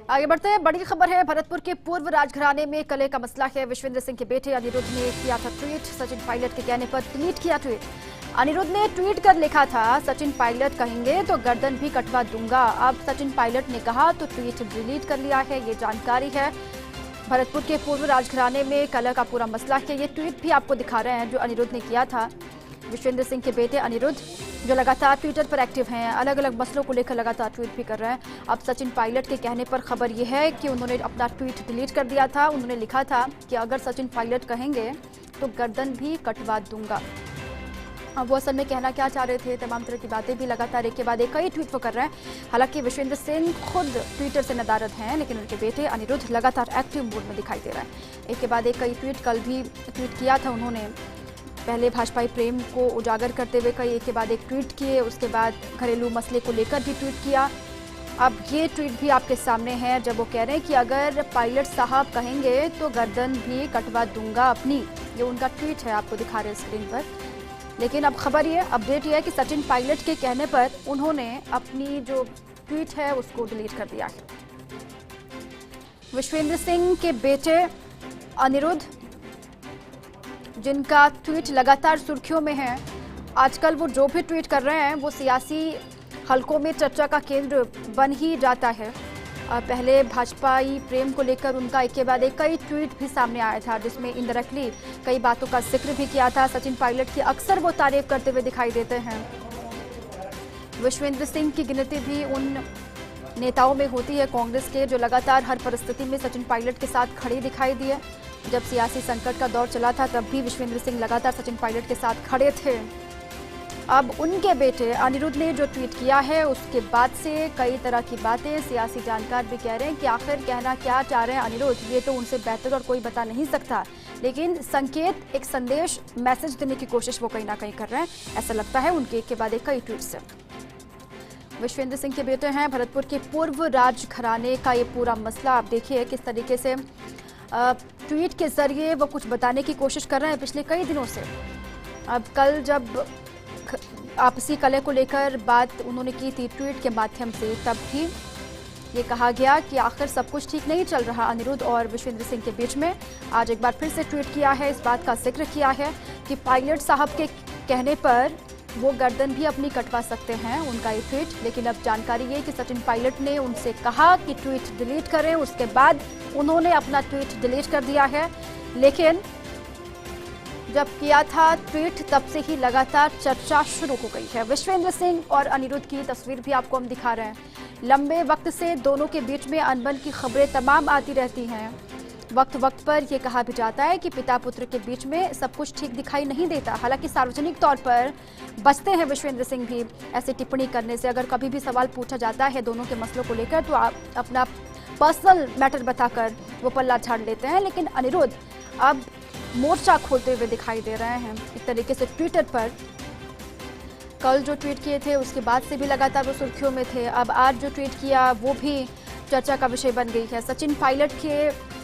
आगे बढ़ते हैं। बड़ी खबर है, भरतपुर के पूर्व राजघराने में कलह का मसला है। विश्वेंद्र सिंह के बेटे अनिरुद्ध ने किया था ट्वीट। सचिन पायलट के कहने पर डिलीट किया ट्वीट। अनिरुद्ध ने ट्वीट कर लिखा था, सचिन पायलट कहेंगे तो गर्दन भी कटवा दूंगा। अब सचिन पायलट ने कहा तो ट्वीट डिलीट कर लिया है, ये जानकारी है। भरतपुर के पूर्व राजघराने में कलह का पूरा मसला है। ये ट्वीट भी आपको दिखा रहे हैं जो अनिरुद्ध ने किया था। विश्वेंद्र सिंह के बेटे अनिरुद्ध जो लगातार ट्विटर पर एक्टिव हैं, अलग अलग मसलों को लेकर लगातार ट्वीट भी कर रहे हैं। अब सचिन पायलट के कहने पर खबर यह है कि उन्होंने अपना ट्वीट डिलीट कर दिया था। उन्होंने लिखा था कि अगर सचिन पायलट कहेंगे तो गर्दन भी कटवा दूंगा। अब वो असल में कहना क्या चाह रहे थे, तमाम तरह की बातें भी लगातार एक के बाद एक कई ट्वीट वो कर रहे हैं। हालांकि विश्वेंद्र सिंह खुद ट्विटर से नदारद हैं, लेकिन उनके बेटे अनिरुद्ध लगातार एक्टिव मोड में दिखाई दे रहा है। एक के बाद एक कई ट्वीट कल भी ट्वीट किया था उन्होंने। पहले भाजपाई प्रेम को उजागर करते हुए कई एक के बाद एक ट्वीट किए, उसके बाद घरेलू मसले को लेकर भी ट्वीट किया। अब ये ट्वीट भी आपके सामने है जब वो कह रहे हैं कि अगर पायलट साहब कहेंगे तो गर्दन भी कटवा दूंगा अपनी। ये उनका ट्वीट है, आपको दिखा रहे हैं स्क्रीन पर। लेकिन अब खबर ये अपडेट ये है कि सचिन पायलट के कहने पर उन्होंने अपनी जो ट्वीट है उसको डिलीट कर दिया है। विश्वेंद्र सिंह के बेटे अनिरुद्ध जिनका ट्वीट लगातार सुर्खियों में है, आजकल वो जो भी ट्वीट कर रहे हैं वो सियासी हलकों में चर्चा का केंद्र बन ही जाता है। पहले भाजपाई प्रेम को लेकर उनका एक के बाद एक कई ट्वीट भी सामने आया था, जिसमें इनडायरेक्टली कई बातों का जिक्र भी किया था। सचिन पायलट की अक्सर वो तारीफ करते हुए दिखाई देते हैं। विश्वेंद्र सिंह की गिनती भी उन नेताओं में होती है कांग्रेस के जो लगातार हर परिस्थिति में सचिन पायलट के साथ खड़े दिखाई दिए। जब सियासी संकट का दौर चला था तब भी विश्वेंद्र सिंह लगातार सचिन पायलट के साथ खड़े थे। अब उनके बेटे अनिरुद्ध ने जो ट्वीट किया है उसके बाद से कई तरह की बातें सियासी जानकार भी कह रहे हैं कि आखिर कहना क्या चाह रहे हैं अनिरुद्ध, ये तो उनसे बेहतर और कोई बता नहीं सकता। लेकिन संकेत, एक संदेश, मैसेज देने की कोशिश वो कहीं ना कहीं कर रहे हैं, ऐसा लगता है उनके एक के बाद एक कई ट्वीट से। विश्वेंद्र सिंह के बेटे हैं, भरतपुर के पूर्व राजघराने का ये पूरा मसला आप देखिए किस तरीके से ट्वीट के जरिए वो कुछ बताने की कोशिश कर रहे हैं पिछले कई दिनों से। अब कल जब आपसी कलह को लेकर बात उन्होंने की थी ट्वीट के माध्यम से, तब भी ये कहा गया कि आखिर सब कुछ ठीक नहीं चल रहा अनिरुद्ध और विश्वेंद्र सिंह के बीच में। आज एक बार फिर से ट्वीट किया है, इस बात का जिक्र किया है कि पायलट साहब के कहने पर वो गर्दन भी अपनी कटवा सकते हैं, उनका ये ट्वीट। लेकिन अब जानकारी ये कि सचिन पायलट ने उनसे कहा कि ट्वीट डिलीट करें, उसके बाद उन्होंने अपना ट्वीट डिलीट कर दिया है। लेकिन जब किया था ट्वीट तब से ही लगातार चर्चा शुरू हो गई है। विश्वेंद्र सिंह और अनिरुद्ध की तस्वीर भी आपको हम दिखा रहे हैं। लंबे वक्त से दोनों के बीच में अनबन की खबरें तमाम आती रहती हैं। वक्त वक्त पर यह कहा भी जाता है कि पिता पुत्र के बीच में सब कुछ ठीक दिखाई नहीं देता। हालांकि सार्वजनिक तौर पर बचते हैं विश्वेंद्र सिंह भी ऐसी टिप्पणी करने से। अगर कभी भी सवाल पूछा जाता है दोनों के मसलों को लेकर तो आप अपना पर्सनल मैटर बताकर वो पल्ला झाड़ लेते हैं। लेकिन अनिरुद्ध अब मोर्चा खोलते हुए दिखाई दे रहे हैं एक तरीके से ट्विटर पर। कल जो ट्वीट किए थे उसके बाद से भी लगातार वो सुर्खियों में थे। अब आज जो ट्वीट किया वो भी चर्चा का विषय बन गई है। सचिन पायलट के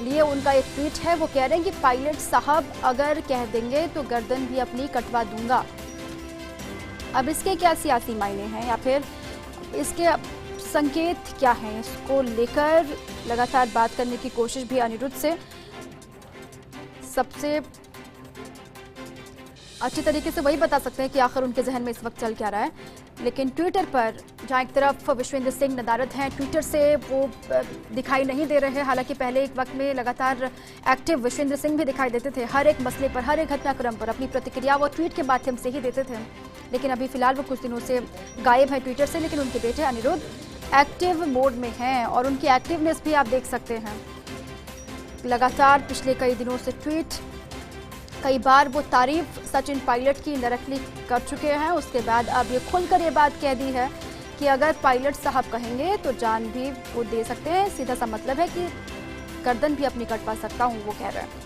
लिए उनका एक ट्वीट है, वो कह रहे हैं कि पायलट साहब अगर कह देंगे तो गर्दन भी अपनी कटवा दूंगा। अब इसके क्या सियासी मायने हैं या फिर इसके संकेत क्या हैं, इसको लेकर लगातार बात करने की कोशिश भी अनिरुद्ध से सबसे अच्छे तरीके से वही बता सकते हैं कि आखिर उनके जहन में इस वक्त चल क्या रहा है। लेकिन ट्विटर पर जहाँ एक तरफ विश्वेंद्र सिंह नदारद हैं, ट्विटर से वो दिखाई नहीं दे रहे हैं। हालांकि पहले एक वक्त में लगातार एक्टिव विश्वेंद्र सिंह भी दिखाई देते थे, हर एक मसले पर, हर एक घटनाक्रम पर अपनी प्रतिक्रिया वो ट्वीट के माध्यम से ही देते थे। लेकिन अभी फिलहाल वो कुछ दिनों से गायब है ट्विटर से। लेकिन उनके बेटे अनिरुद्ध एक्टिव मोड में हैं और उनकी एक्टिवनेस भी आप देख सकते हैं। लगातार पिछले कई दिनों से ट्वीट, कई बार वो तारीफ सचिन पायलट की डायरेक्टली कर चुके हैं। उसके बाद अब ये खुलकर ये बात कह दी है कि अगर पायलट साहब कहेंगे तो जान भी वो दे सकते हैं। सीधा सा मतलब है कि गर्दन भी अपनी कटवा सकता हूं, वो कह रहे हैं।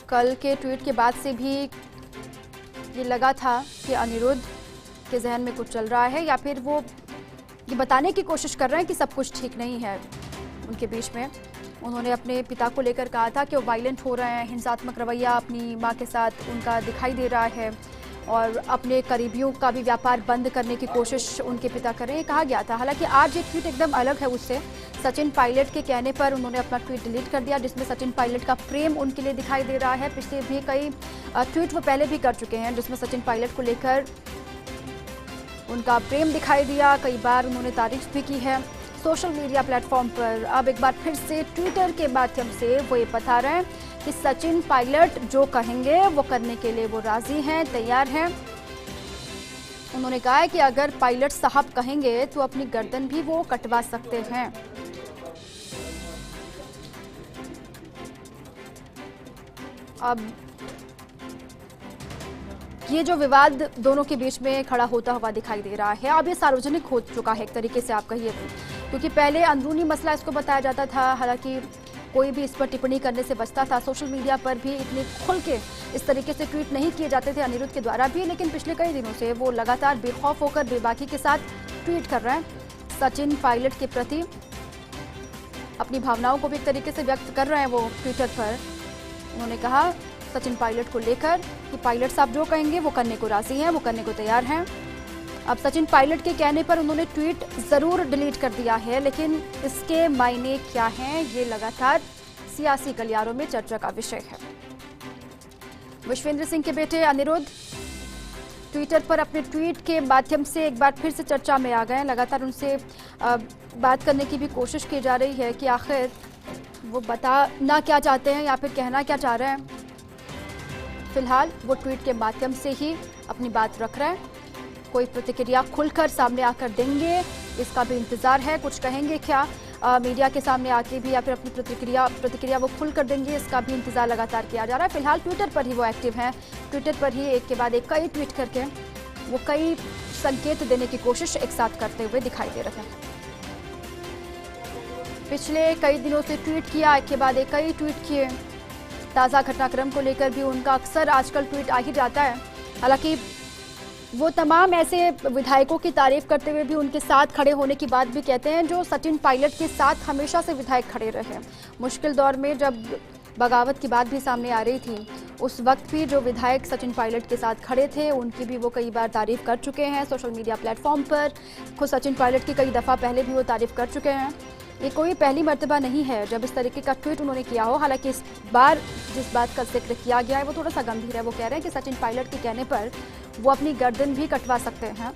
कल के ट्वीट के बाद से भी ये लगा था कि अनिरुद्ध के जहन में कुछ चल रहा है या फिर वो ये बताने की कोशिश कर रहे हैं कि सब कुछ ठीक नहीं है उनके बीच में। उन्होंने अपने पिता को लेकर कहा था कि वो वायलेंट हो रहे हैं, हिंसात्मक रवैया अपनी मां के साथ उनका दिखाई दे रहा है। और अपने करीबियों का भी व्यापार बंद करने की कोशिश उनके पिता कर रहे हैं, कहा गया था। हालांकि आज ये ट्वीट एकदम अलग है उससे। सचिन पायलट के कहने पर उन्होंने अपना ट्वीट डिलीट कर दिया, जिसमें सचिन पायलट का प्रेम उनके लिए दिखाई दे रहा है। पिछले भी कई ट्वीट वो पहले भी कर चुके हैं, जिसमें सचिन पायलट को लेकर उनका प्रेम दिखाई दिया। कई बार उन्होंने तारीफ भी की है सोशल मीडिया प्लेटफॉर्म पर। अब एक बार फिर से ट्विटर के माध्यम से वो ये बता रहे हैं कि सचिन पायलट जो कहेंगे वो करने के लिए वो राजी हैं, तैयार हैं। उन्होंने कहा है कि अगर पायलट साहब कहेंगे तो अपनी गर्दन भी वो कटवा सकते हैं। अब ये जो विवाद दोनों के बीच में खड़ा होता हुआ दिखाई दे रहा है, अब ये सार्वजनिक हो चुका है एक तरीके से आप कहिए तो, क्योंकि पहले अंदरूनी मसला इसको बताया जाता था। हालांकि कोई भी इस पर टिप्पणी करने से बचता था। सोशल मीडिया पर भी इतने खुल के इस तरीके से ट्वीट नहीं किए जाते थे अनिरुद्ध के द्वारा भी, लेकिन पिछले कई दिनों से वो लगातार बेखौफ होकर बेबाकी के साथ ट्वीट कर रहे हैं सचिन पायलट के प्रति। अपनी भावनाओं को भी एक तरीके से व्यक्त कर रहे हैं वो ट्विटर पर। उन्होंने कहा सचिन पायलट को लेकर कि पायलट साहब जो कहेंगे वो करने को राजी हैं, वो करने को तैयार हैं। अब सचिन पायलट के कहने पर उन्होंने ट्वीट जरूर डिलीट कर दिया है, लेकिन इसके मायने क्या हैं, ये लगातार सियासी गलियारों में चर्चा का विषय है। विश्वेंद्र सिंह के बेटे अनिरुद्ध ट्विटर पर अपने ट्वीट के माध्यम से एक बार फिर से चर्चा में आ गए। लगातार उनसे बात करने की भी कोशिश की जा रही है कि आखिर वो बताना क्या चाहते हैं या फिर कहना क्या चाह रहे हैं। फिलहाल वो ट्वीट के माध्यम से ही अपनी बात रख रहे हैं। कोई प्रतिक्रिया खुलकर सामने आकर देंगे, इसका भी इंतजार है। कुछ कहेंगे क्या मीडिया के सामने आके भी, या फिर अपनी प्रतिक्रिया वो खुलकर देंगे, इसका भी इंतजार लगातार किया जा रहा है। फिलहाल ट्विटर पर ही वो एक्टिव हैं। ट्विटर पर ही एक के बाद एक कई ट्वीट करके वो कई संकेत देने की कोशिश एक साथ करते हुए दिखाई दे रहे हैं। पिछले कई दिनों से ट्वीट किया, एक के बाद एक कई ट्वीट किए। ताज़ा घटनाक्रम को लेकर भी उनका अक्सर आजकल ट्वीट आ ही जाता है। हालांकि वो तमाम ऐसे विधायकों की तारीफ करते हुए भी उनके साथ खड़े होने की बात भी कहते हैं, जो सचिन पायलट के साथ हमेशा से विधायक खड़े रहे। मुश्किल दौर में जब बगावत की बात भी सामने आ रही थी, उस वक्त भी जो विधायक सचिन पायलट के साथ खड़े थे उनकी भी वो कई बार तारीफ कर चुके हैं सोशल मीडिया प्लेटफॉर्म पर। खुद सचिन पायलट की कई दफ़ा पहले भी वो तारीफ कर चुके हैं। ये कोई पहली मर्तबा नहीं है जब इस तरीके का ट्वीट उन्होंने किया हो। हालांकि इस बार जिस बात का जिक्र किया गया है वो थोड़ा सा गंभीर है। वो कह रहे हैं कि सचिन पायलट के कहने पर वो अपनी गर्दन भी कटवा सकते हैं।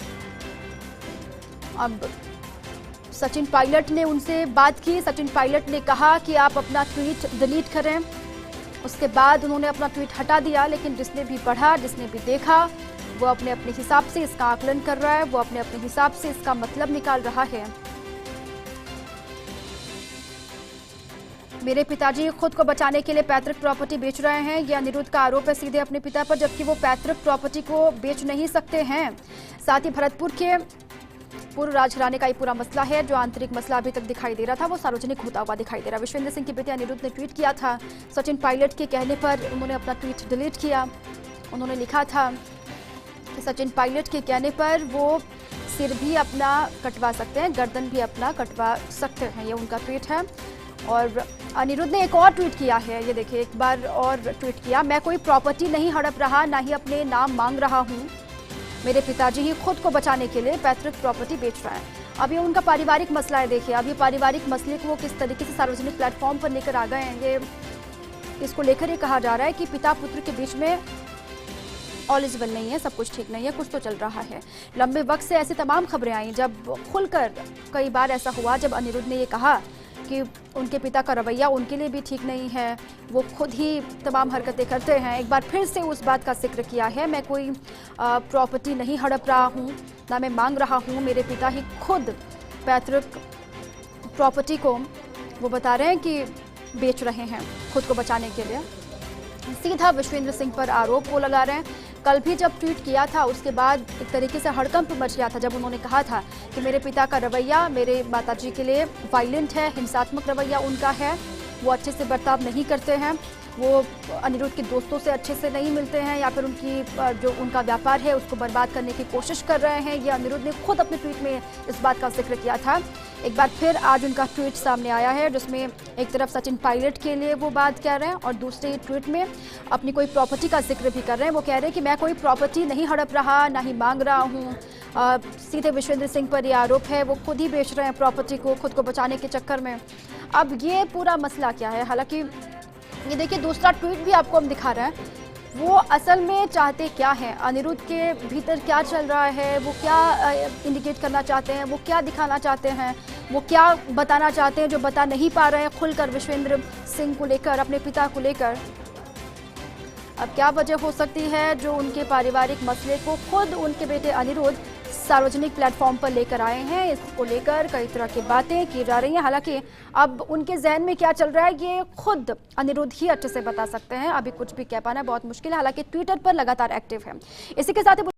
अब सचिन पायलट ने उनसे बात की। सचिन पायलट ने कहा कि आप अपना ट्वीट डिलीट करें। उसके बाद उन्होंने अपना ट्वीट हटा दिया, लेकिन जिसने भी पढ़ा, जिसने भी देखा, वो अपने अपने हिसाब से इसका आकलन कर रहा है, वो अपने अपने हिसाब से इसका मतलब निकाल रहा है। मेरे पिताजी खुद को बचाने के लिए पैतृक प्रॉपर्टी बेच रहे हैं, यह अनिरुद्ध का आरोप है सीधे अपने पिता पर, जबकि वो पैतृक प्रॉपर्टी को बेच नहीं सकते हैं। साथ ही भरतपुर के पूर्व राजघराने का ये पूरा मसला है, जो आंतरिक मसला अभी तक दिखाई दे रहा था, वो सार्वजनिक होता हुआ दिखाई दे रहा है। विश्वेंद्र सिंह के बेटे अनिरुद्ध ने ट्वीट किया था। सचिन पायलट के कहने पर उन्होंने अपना ट्वीट डिलीट किया। उन्होंने लिखा था कि सचिन पायलट के कहने पर वो सिर भी अपना कटवा सकते हैं, गर्दन भी अपना कटवा सकते हैं। ये उनका ट्वीट है। और अनिरुद्ध ने एक और ट्वीट किया है, ये देखिए, एक बार और ट्वीट किया। मैं कोई प्रॉपर्टी नहीं हड़प रहा, ना ही अपने नाम मांग रहा हूँ। मेरे पिताजी ही खुद को बचाने के लिए पैतृक प्रॉपर्टी बेच रहे हैं। अब ये उनका पारिवारिक मसला है। देखिए, अब ये पारिवारिक मसले को वो किस तरीके से सार्वजनिक प्लेटफॉर्म पर लेकर आ गए हैं। ये इसको लेकर ये कहा जा रहा है कि पिता पुत्र के बीच में ऑल इज वेल नहीं है, सब कुछ ठीक नहीं है, कुछ तो चल रहा है। लंबे वक्त से ऐसी तमाम खबरें आई, जब खुलकर कई बार ऐसा हुआ जब अनिरुद्ध ने ये कहा कि उनके पिता का रवैया उनके लिए भी ठीक नहीं है, वो खुद ही तमाम हरकतें करते हैं। एक बार फिर से उस बात का जिक्र किया है, मैं कोई प्रॉपर्टी नहीं हड़प रहा हूँ, ना मैं मांग रहा हूँ। मेरे पिता ही खुद पैतृक प्रॉपर्टी को वो बता रहे हैं कि बेच रहे हैं खुद को बचाने के लिए। सीधा विश्वेंद्र सिंह पर आरोप वो लगा रहे हैं। कल भी जब ट्वीट किया था उसके बाद एक तरीके से हड़कंप मच गया था, जब उन्होंने कहा था कि मेरे पिता का रवैया मेरे माताजी के लिए वायलेंट है, हिंसात्मक रवैया उनका है, वो अच्छे से बर्ताव नहीं करते हैं, वो अनिरुद्ध के दोस्तों से अच्छे से नहीं मिलते हैं, या फिर उनकी जो उनका व्यापार है उसको बर्बाद करने की कोशिश कर रहे हैं। ये अनिरुद्ध ने खुद अपने ट्वीट में इस बात का जिक्र किया था एक बार फिर आज उनका ट्वीट सामने आया है, जिसमें एक तरफ सचिन पायलट के लिए वो बात कह रहे हैं और दूसरे ट्वीट में अपनी कोई प्रॉपर्टी का जिक्र भी कर रहे हैं। वो कह रहे हैं कि मैं कोई प्रॉपर्टी नहीं हड़प रहा, ना ही मांग रहा हूँ। सीधे विश्वेंद्र सिंह पर ये आरोप है, वो खुद ही बेच रहे हैं प्रॉपर्टी को खुद को बचाने के चक्कर में। अब ये पूरा मसला क्या है? हालांकि ये देखिए, दूसरा ट्वीट भी आपको हम दिखा रहे हैं। वो असल में चाहते क्या हैं, अनिरुद्ध के भीतर क्या चल रहा है, वो क्या इंडिकेट करना चाहते हैं, वो क्या दिखाना चाहते हैं, वो क्या बताना चाहते हैं जो बता नहीं पा रहे हैं खुलकर विश्वेंद्र सिंह को लेकर, अपने पिता को लेकर। अब क्या वजह हो सकती है जो उनके पारिवारिक मसले को खुद उनके बेटे अनिरुद्ध सार्वजनिक प्लेटफॉर्म पर लेकर आए हैं? इसको लेकर कई तरह की बातें की जा रही हैं। हालांकि अब उनके जहन में क्या चल रहा है ये खुद अनिरुद्ध ही अच्छे से बता सकते हैं। अभी कुछ भी कह पाना बहुत मुश्किल है। हालांकि ट्विटर पर लगातार एक्टिव है। इसी के साथ